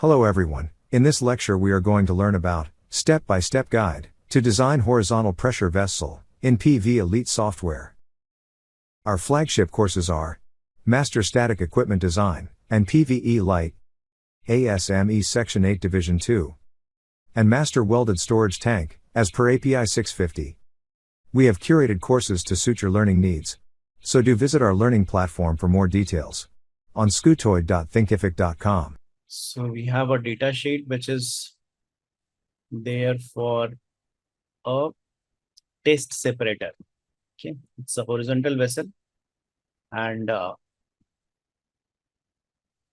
Hello everyone. In this lecture we are going to learn about step-by-step guide to design horizontal pressure vessel in PVElite software. Our flagship courses are Master Static Equipment Design and PVElite, ASME Section 8 Division 2, and Master Welded Storage Tank, as per API 650. We have curated courses to suit your learning needs. So do visit our learning platform for more details on scutoid.thinkific.com. So we have a data sheet which is there for a test separator. Okay, it's a horizontal vessel, and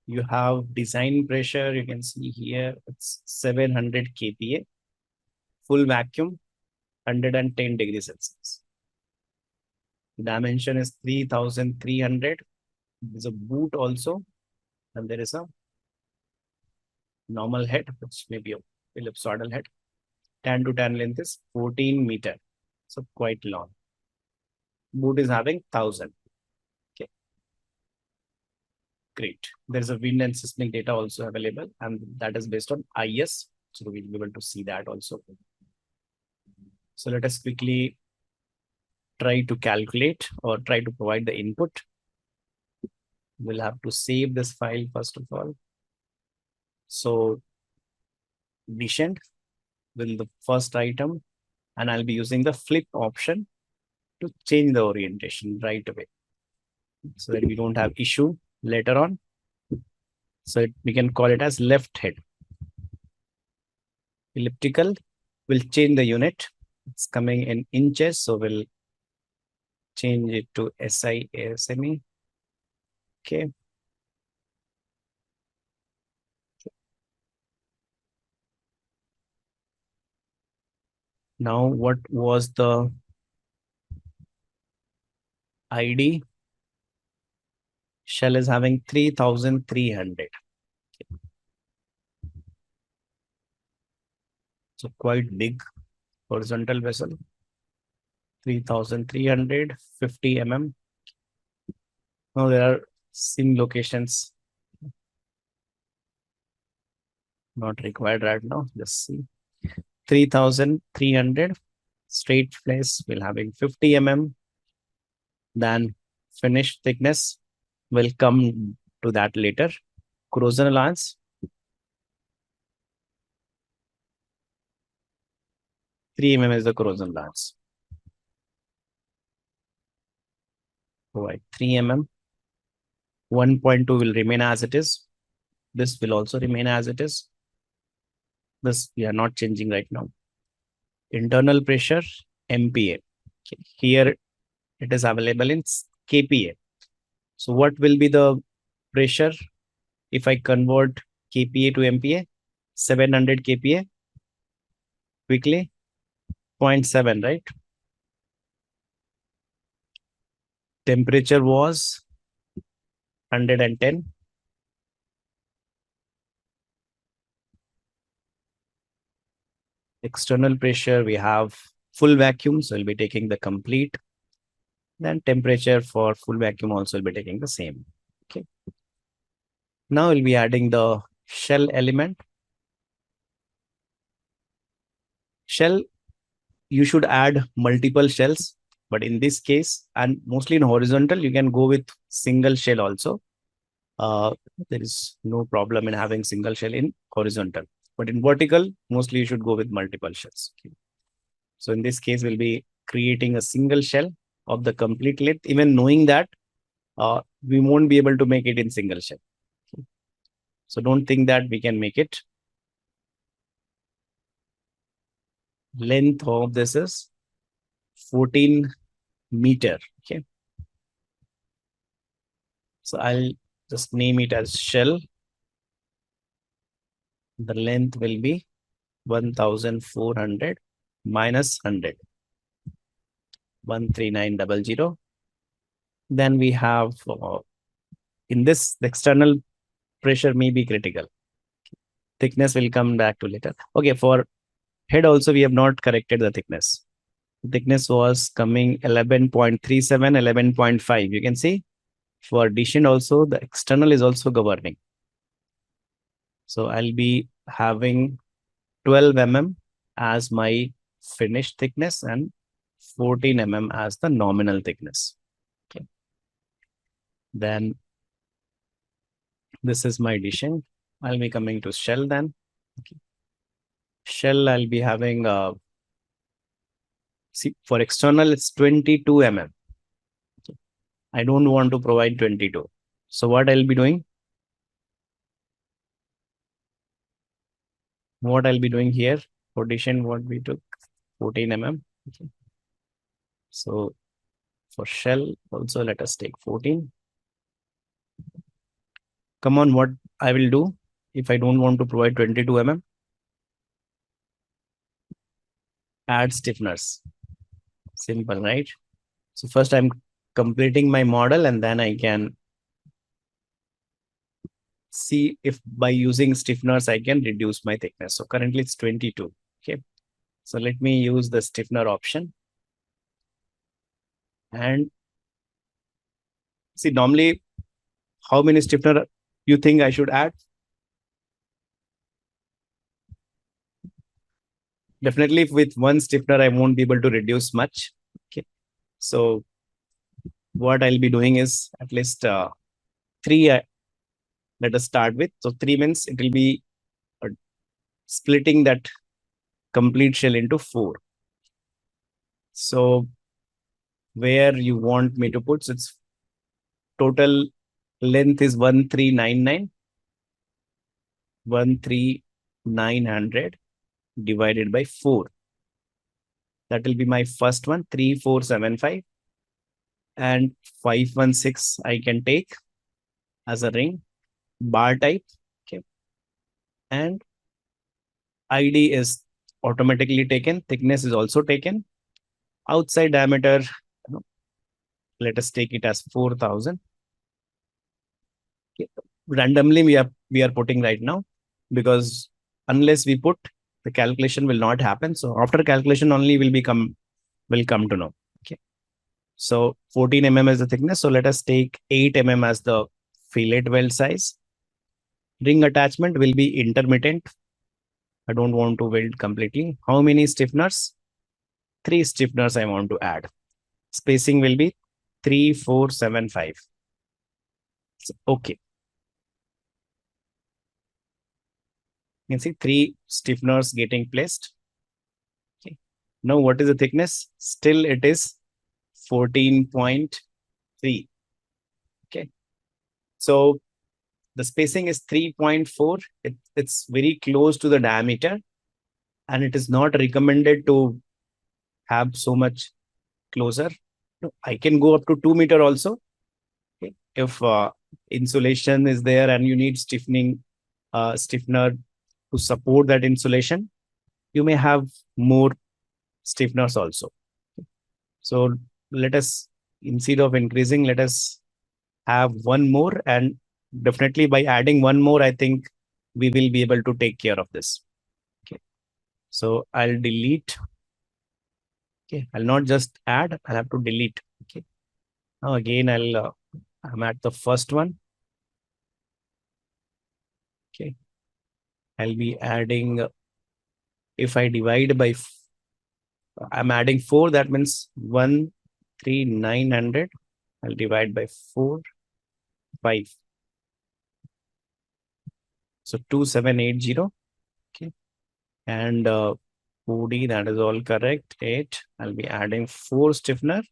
you have design pressure. You can see here it's 700 kPa, full vacuum, 110 degrees Celsius. Dimension is 3,300. There's a boot also, and there is a normal head, which may be a ellipsoidal head. Tan to tan length is 14 meter, so quite long. Boot is having 1,000. Okay, great. There's a wind and seismic data also available, and that is based on IS, so we'll be able to see that also. So let us quickly try to calculate or try to provide the input. We'll have to save this file first of all. So descent will the first item, and I'll be using the flip option to change the orientation right away so that we don't have issue later on. So we can call it as left head. Elliptical will change the unit. It's coming in inches, so we'll change it to SI ASME. Okay. Now, what was the ID? Shell is having 3,300. Okay. So quite big horizontal vessel. 3,300, 50 mm. Now there are sim locations not required right now. Just see 3,300 straight place will having 50 mm. Then finished thickness will come to that later. Corrosion allowance 3 mm is the corrosion allowance. Right, 3 mm. 1.2 will remain as it is. This will also remain as it is. This we are not changing right now. Internal pressure MPa. Okay. Here it is available in kPa. So what will be the pressure if I convert kPa to MPa? 700 kPa. Quickly, 0.7, right? Temperature was 110. External pressure, we have full vacuum, so we'll be taking the complete. Then temperature for full vacuum also will be taking the same. Okay. Now we'll be adding the shell element. Shell, you should add multiple shells, but in this case, and mostly in horizontal, you can go with single shell also. There is no problem in having single shell in horizontal, but in vertical, mostly you should go with multiple shells. Okay. So in this case, we'll be creating a single shell of the complete length, even knowing that we won't be able to make it in single shell. Okay. So don't think that we can make it. Length of this is 14 meter. Okay. So I'll just name it as shell. The length will be 1,400 minus 100. 13900. Then we have in this, the external pressure may be critical. Thickness will come back to later. Okay, for head also, we have not corrected the thickness. Thickness was coming 11.37, 11.5. You can see for descent also, the external is also governing. So I'll be having 12 mm as my finished thickness and 14 mm as the nominal thickness. Okay. Then this is my dishing. I'll be coming to shell then. Okay. Shell, I'll be having, see, for external, it's 22 mm. Okay. I don't want to provide 22. So what I'll be doing? What I'll be doing here, for dishing, what we took, 14 mm. Okay. So for shell, also let us take 14. Come on, what I will do if I don't want to provide 22 mm? Add stiffeners. Simple, right? So first I'm completing my model and then I can see if by using stiffeners I can reduce my thickness. So currently it's 22. Okay. So let me use the stiffener option. And see, normally how many stiffener you think I should add? Definitely with one stiffener, I won't be able to reduce much. Okay. So what I'll be doing is at least three, let us start with. So 3 means it will be splitting that complete shell into 4. So where you want me to put, so it's total length is 1399, 13900 divided by 4. That will be my first one, 3475, and 516 I can take as a ring, bar type. Okay. And ID is automatically taken. Thickness is also taken. Outside diameter, let us take it as 4000. Okay. Randomly we are putting right now, because unless we put, the calculation will not happen. So after calculation only will come to know. Okay. So 14 mm is the thickness. So let us take 8 mm as the fillet weld size. Ring attachment will be intermittent. I don't want to weld completely. How many stiffeners? 3 stiffeners I want to add. Spacing will be 3, 4, 7, 5. So, okay. You can see 3 stiffeners getting placed. Okay. Now what is the thickness? Still it is 14.3. Okay. So the spacing is 3.4. It's very close to the diameter, and it is not recommended to have so much closer. I can go up to 2 meter also. Okay. If insulation is there and you need stiffener to support that insulation, you may have more stiffeners also. So let us, instead of increasing, let us have one more, and definitely by adding one more, I think we will be able to take care of this. Okay. So I'll delete. Okay. I'll not just add, I'll have to delete. Okay. Now again, I'm at the first one. Okay. I'll be adding, if I divide by, I'm adding 4, that means 13900. I'll divide by 4, 5. So 2780. Okay. And 4D, that is all correct. 8. I'll be adding 4 stiffener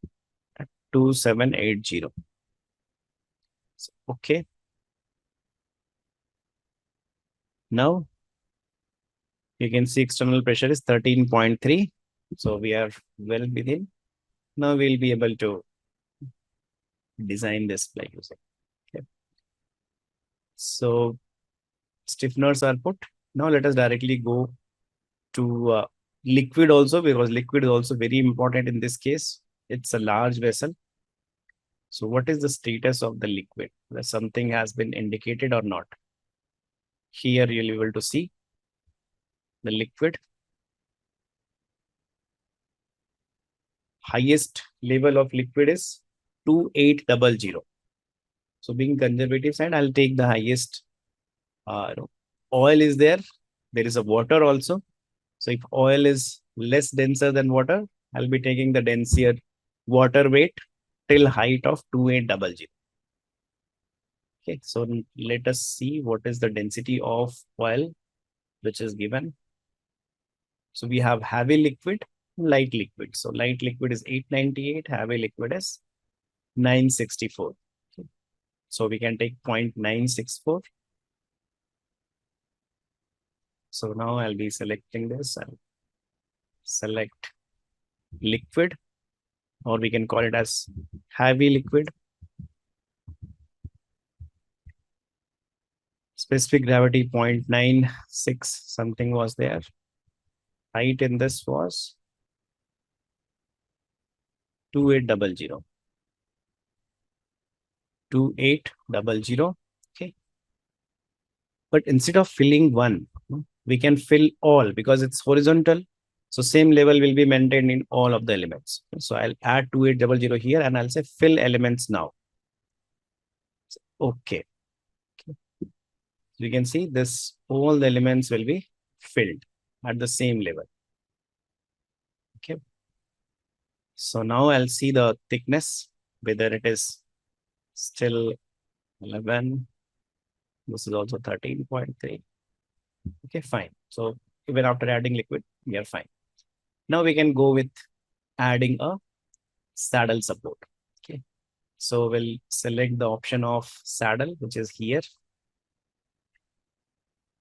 at 2780. So, okay. Now you can see external pressure is 13.3. So we are well within. Now we'll be able to design this like you said. Okay. So stiffeners are put. Now let us directly go to liquid also, because liquid is also very important in this case. It's a large vessel. So what is the status of the liquid? Whether something has been indicated or not. Here you'll be able to see the liquid. Highest level of liquid is 2800. So being conservative side, I'll take the highest oil is there, there is a water also. So if oil is less denser than water, I'll be taking the denser water weight till height of 2800. Okay, so let us see what is the density of oil which is given. So we have heavy liquid, light liquid. So light liquid is 898, heavy liquid is 964. Okay. So we can take 0.964. So now I'll be selecting this. I'll select liquid, or we can call it as heavy liquid. Specific gravity 0.96 something was there. Height in this was 2800. 2800. Okay. But instead of filling one, we can fill all because it's horizontal. So same level will be maintained in all of the elements. So I'll add 2800 here and I'll say fill elements now. Okay. You can see this, all the elements will be filled at the same level. Okay. So now I'll see the thickness, whether it is still 11. This is also 13.3. Okay, fine. So even after adding liquid, we are fine. Now we can go with adding a saddle support. Okay. So we'll select the option of saddle, which is here.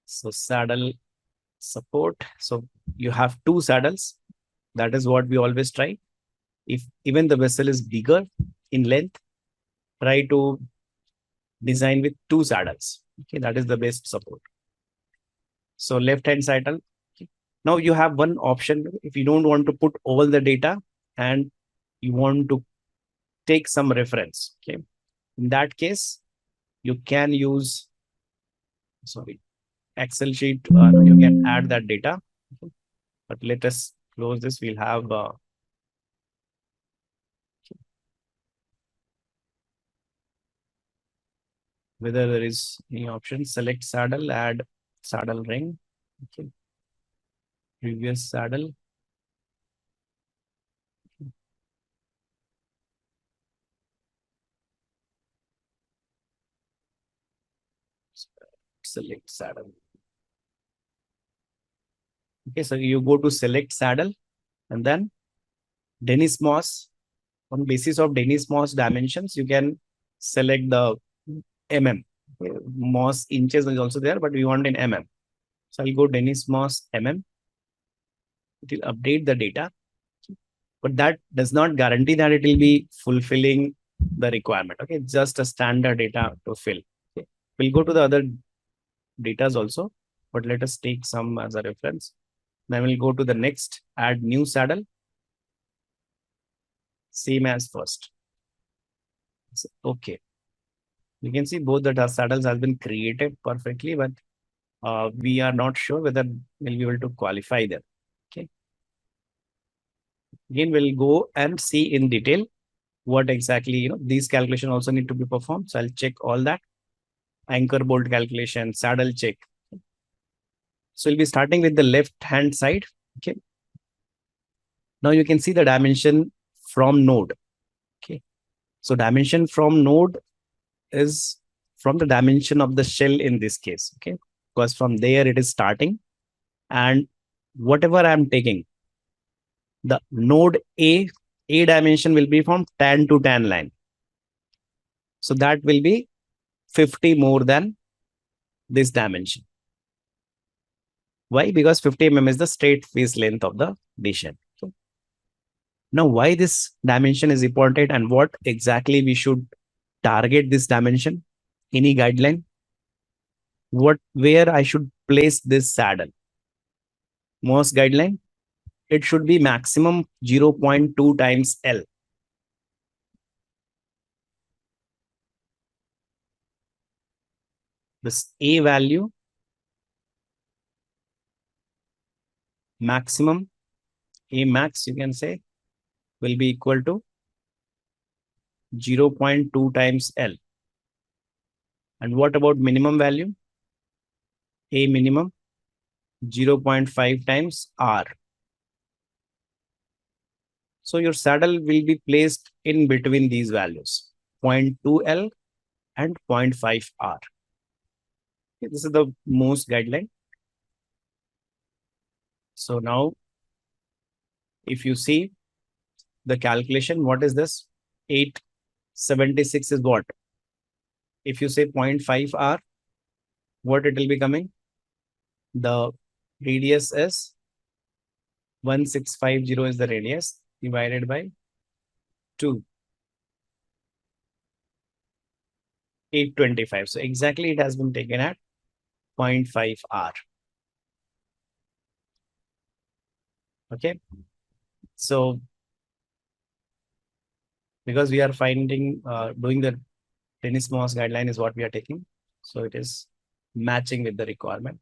So saddle support. So you have two saddles. That is what we always try. If even the vessel is bigger in length, try to design with two saddles. Okay, that is the best support. So left hand saddle. Okay. Now you have one option. If you don't want to put all the data and you want to take some reference. Okay. In that case, you can use, sorry, Excel sheet. You can add that data. Okay. But let us close this. We'll have whether there is any option. Select saddle, add saddle ring. Okay. Previous saddle. Select saddle. Okay, so you go to select saddle and then Dennis Moss. On basis of Dennis Moss dimensions, you can select the mm. Okay. Moss inches is also there, but we want in mm. So I'll go Dennis Moss mm. It will update the data, but that does not guarantee that it will be fulfilling the requirement. Okay, it's just a standard data to fill. Okay. We'll go to the other datas also, but let us take some as a reference. Then we'll go to the next, add new saddle. Same as first. So, okay. You can see both the saddles have been created perfectly, but we are not sure whether we'll be able to qualify them. Okay. Again, we'll go and see in detail what exactly, these calculations also need to be performed. So I'll check all that. Anchor bolt calculation, saddle check. So we'll be starting with the left hand side. Okay. Now you can see the dimension from node. Okay. So dimension from node is from the dimension of the shell in this case. Okay. Because from there it is starting, and whatever I'm taking, the node A dimension will be from tan to tan line. So that will be 50 more than this dimension. Why? Because 50 mm is the straight face length of the dish. Okay. Now, why this dimension is important and what exactly we should target this dimension? Any guideline? Where I should place this saddle? Most guideline? It should be maximum 0.2 times L. This A value, maximum, A max, you can say, will be equal to 0.2 times L. And what about minimum value? A minimum 0.5 times R. So your saddle will be placed in between these values, 0.2 L and 0.5 R. This is the most guideline. So now, if you see the calculation, what is this? 876 is what? If you say 0.5 R, what it will be coming? The radius is 1650 is the radius divided by 2. 825. So exactly it has been taken at 0.5 R. Okay. So because we are finding, doing the tennis mouse guideline is what we are taking. So it is matching with the requirement.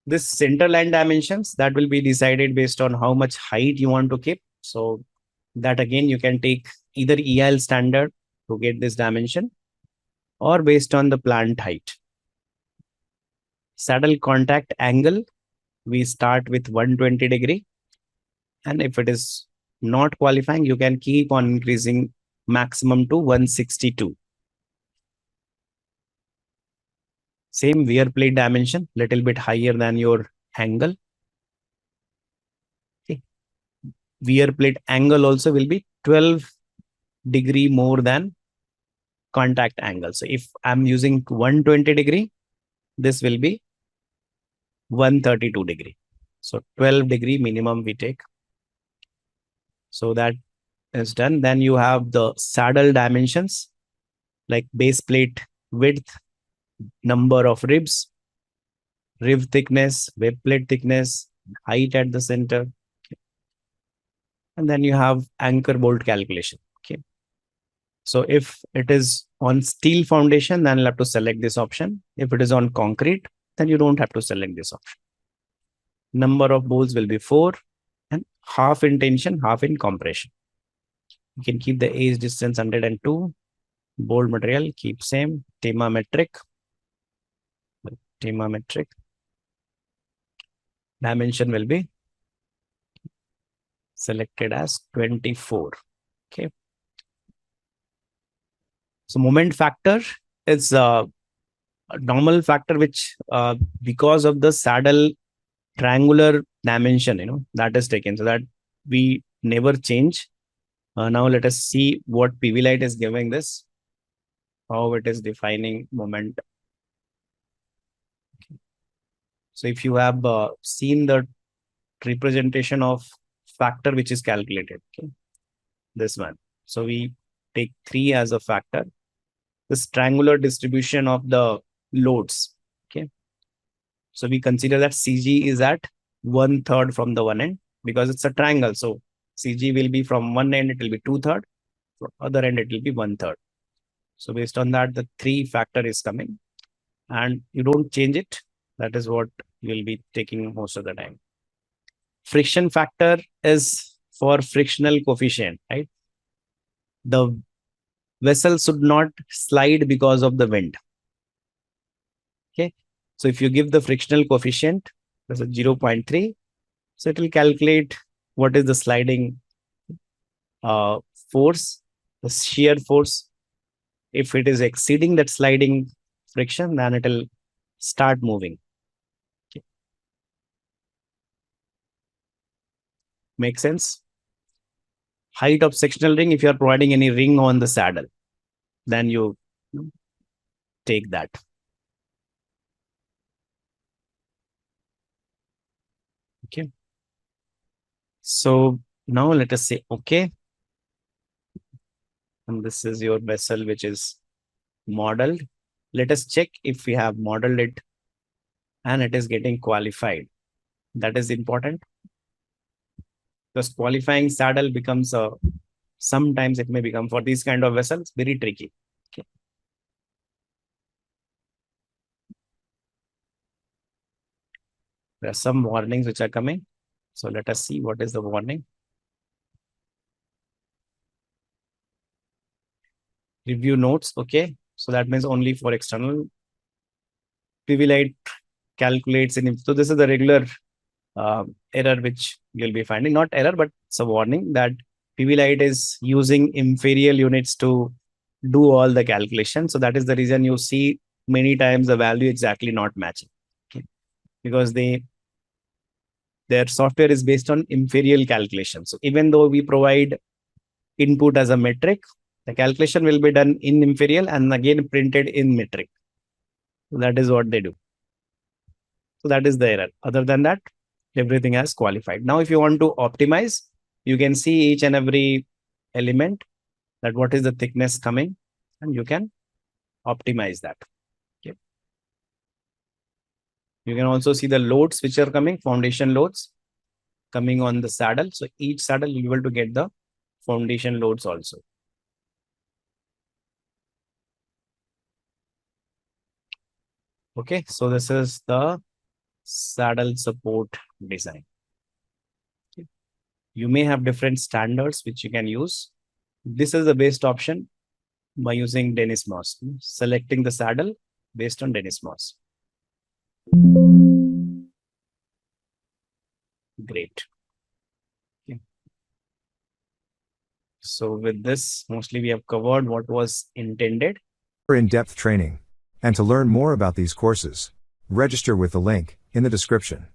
This center line dimensions that will be decided based on how much height you want to keep. So that again, you can take either EIL standard to get this dimension or based on the plant height. Saddle contact angle, we start with 120 degree. And if it is not qualifying, you can keep on increasing maximum to 162. Same wear plate dimension, little bit higher than your angle. Okay. Wear plate angle also will be 12 degree more than contact angle. So if I'm using 120 degree, this will be 132 degree. So 12 degree minimum we take. So that is done. Then you have the saddle dimensions like base plate width, number of ribs, rib thickness, web plate thickness, height at the center. And then you have anchor bolt calculation. Okay. So if it is on steel foundation, then you'll have to select this option. If it is on concrete, then you don't have to select this option. Number of bolts will be 4 and half in tension, half in compression. You can keep the edge distance 102. Bolt material, keep same. Metric. Dimension will be selected as 24. Okay. So moment factor is a normal factor which because of the saddle triangular dimension, that is taken, so that we never change. Now let us see what PVElite is giving this, how it is defining moment. Okay. So if you have seen the representation of factor which is calculated, okay, this one. So we take 3 as a factor. This triangular distribution of the loads. Okay. So we consider that CG is at 1/3 from the one end because it's a triangle. So CG will be from one end, it will be 2/3. From other end, it will be 1/3. So based on that, the 3 factor is coming and you don't change it. That is what you'll be taking most of the time. Friction factor is for frictional coefficient, right? The vessel should not slide because of the wind. Okay. So if you give the frictional coefficient, that's a 0.3. So it will calculate what is the sliding force, the shear force. If it is exceeding that sliding friction, then it will start moving. Okay. Make sense? Height of sectional ring, if you are providing any ring on the saddle, then you take that. Okay. So now let us say, okay. And this is your vessel, which is modeled. Let us check if we have modeled it and it is getting qualified. That is important. Because qualifying saddle becomes sometimes it may become for these kind of vessels very tricky. Okay. There are some warnings which are coming. So let us see what is the warning. Review notes. Okay. So that means only for external PVElite calculates in. So this is the regular error which you'll be finding. Not error, but it's a warning that PVElite is using imperial units to do all the calculations. So that is the reason you see many times the value exactly not matching. Okay. Because their software is based on imperial calculation. So even though we provide input as a metric, the calculation will be done in imperial and again printed in metric. So that is what they do. So that is the error. Other than that, everything has qualified. Now, if you want to optimize, you can see each and every element, that what is the thickness coming, and you can optimize that. Okay. You can also see the loads which are coming, foundation loads coming on the saddle. So each saddle you will be able to get the foundation loads also. Okay, so this is the saddle support design. Okay. You may have different standards which you can use. This is the best option by using Dennis Moss, selecting the saddle based on Dennis Moss. Great. Okay. So with this, mostly we have covered what was intended. For in-depth training. And to learn more about these courses, register with the link in the description.